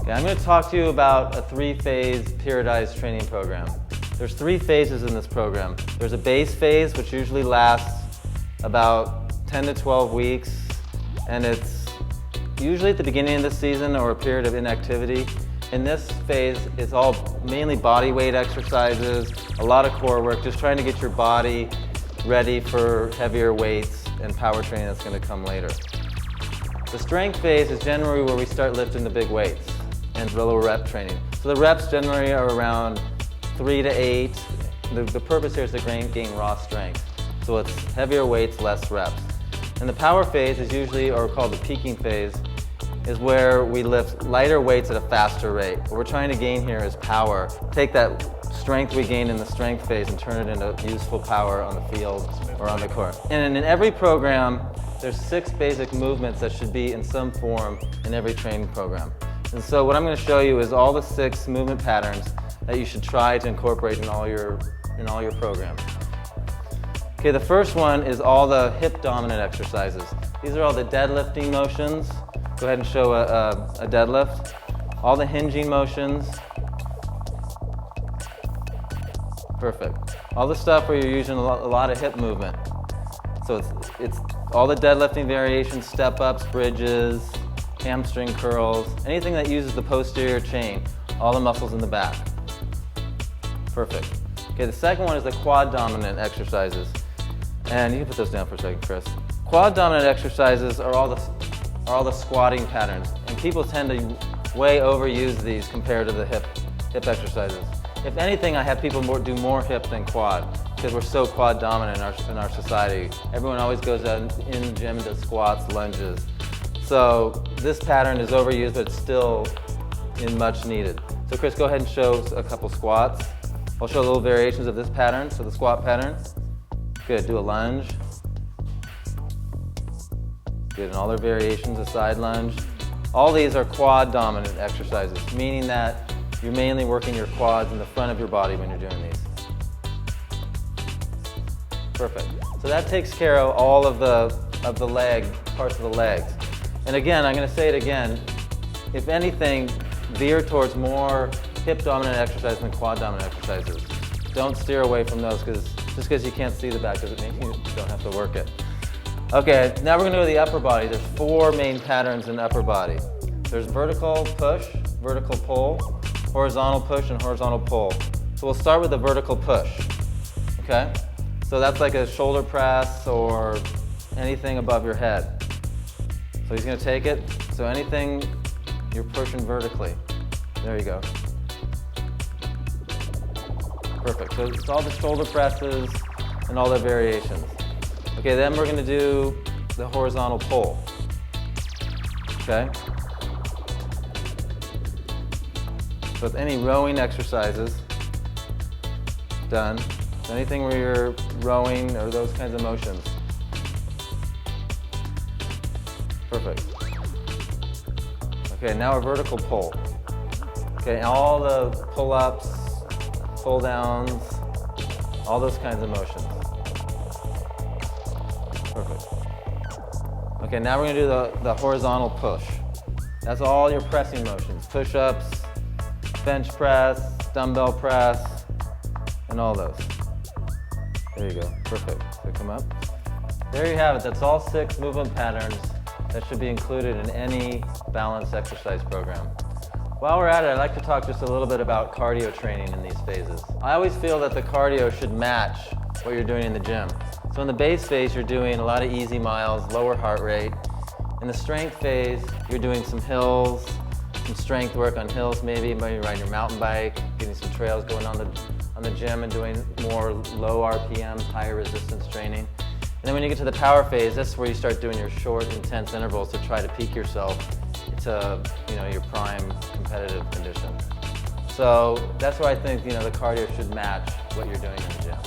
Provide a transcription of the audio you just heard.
Okay, I'm going to talk to you about a three-phase periodized training program. There's three phases in this program. There's a base phase, which usually lasts about 10 to 12 weeks, and it's usually at the beginning of the season or a period of inactivity. In this phase, it's all mainly body weight exercises, a lot of core work, just trying to get your body ready for heavier weights and power training that's going to come later. The strength phase is generally where we start lifting the big weights and lower rep training. So the reps generally are around 3 to 8. The purpose here is to gain raw strength. So it's heavier weights, less reps. And the power phase is usually, or called the peaking phase, is where we lift lighter weights at a faster rate. What we're trying to gain here is power. Take that strength we gained in the strength phase and turn it into useful power on the field or on the court. And in every program, there's 6 basic movements that should be in some form in every training program. And so what I'm going to show you is all the 6 movement patterns that you should try to incorporate in all your programs. Okay, the first one is all the hip dominant exercises. These are all the deadlifting motions. Go ahead and show a deadlift. All the hinging motions. Perfect. All the stuff where you're using a lot of hip movement. So it's all the deadlifting variations, step-ups, bridges, hamstring curls, anything that uses the posterior chain, all the muscles in the back. Perfect. Okay, the second one is the quad dominant exercises. And you can put those down for a second, Chris. Quad dominant exercises are all the squatting patterns, and people tend to way overuse these compared to the hip exercises. If anything, I have people do more hip than quad because we're so quad dominant in our society. Everyone always goes out in the gym and does squats, lunges. So this pattern is overused, but it's still much needed. So Chris, go ahead and show a couple squats. I'll show little variations of this pattern, so the squat pattern. Good, do a lunge. Good, and all their variations, a side lunge. All these are quad dominant exercises, meaning that you're mainly working your quads in the front of your body when you're doing these. Perfect. So that takes care of all of the leg, parts of the legs. And again, I'm going to say it again, if anything, veer towards more hip dominant exercises than quad dominant exercises. Don't steer away from those just because you can't see the back doesn't mean you don't have to work it. Okay, now we're going to go to the upper body. There's 4 main patterns in the upper body. There's vertical push, vertical pull, horizontal push, and horizontal pull. So we'll start with the vertical push, okay? So that's like a shoulder press or anything above your head. So he's going to take it, so anything you're pushing vertically. There you go. Perfect, so it's all the shoulder presses and all the variations. Okay, then we're going to do the horizontal pull, okay? So with any rowing exercises, done. So anything where you're rowing or those kinds of motions. Perfect. Okay, now a vertical pull. Okay, and all the pull-ups, pull-downs, all those kinds of motions. Perfect. Okay, now we're going to do the horizontal push. That's all your pressing motions. Push-ups, bench press, dumbbell press, and all those. There you go. Perfect. So come up. There you have it. That's all 6 movement patterns that should be included in any balanced exercise program. While we're at it, I'd like to talk just a little bit about cardio training in these phases. I always feel that the cardio should match what you're doing in the gym. So in the base phase, you're doing a lot of easy miles, lower heart rate. In the strength phase, you're doing some hills, some strength work on hills maybe riding your mountain bike, getting some trails going on the gym and doing more low RPMs, higher resistance training. And then when you get to the power phase, that's where you start doing your short, intense intervals to try to peak yourself to your prime competitive condition. So that's why I think the cardio should match what you're doing in the gym.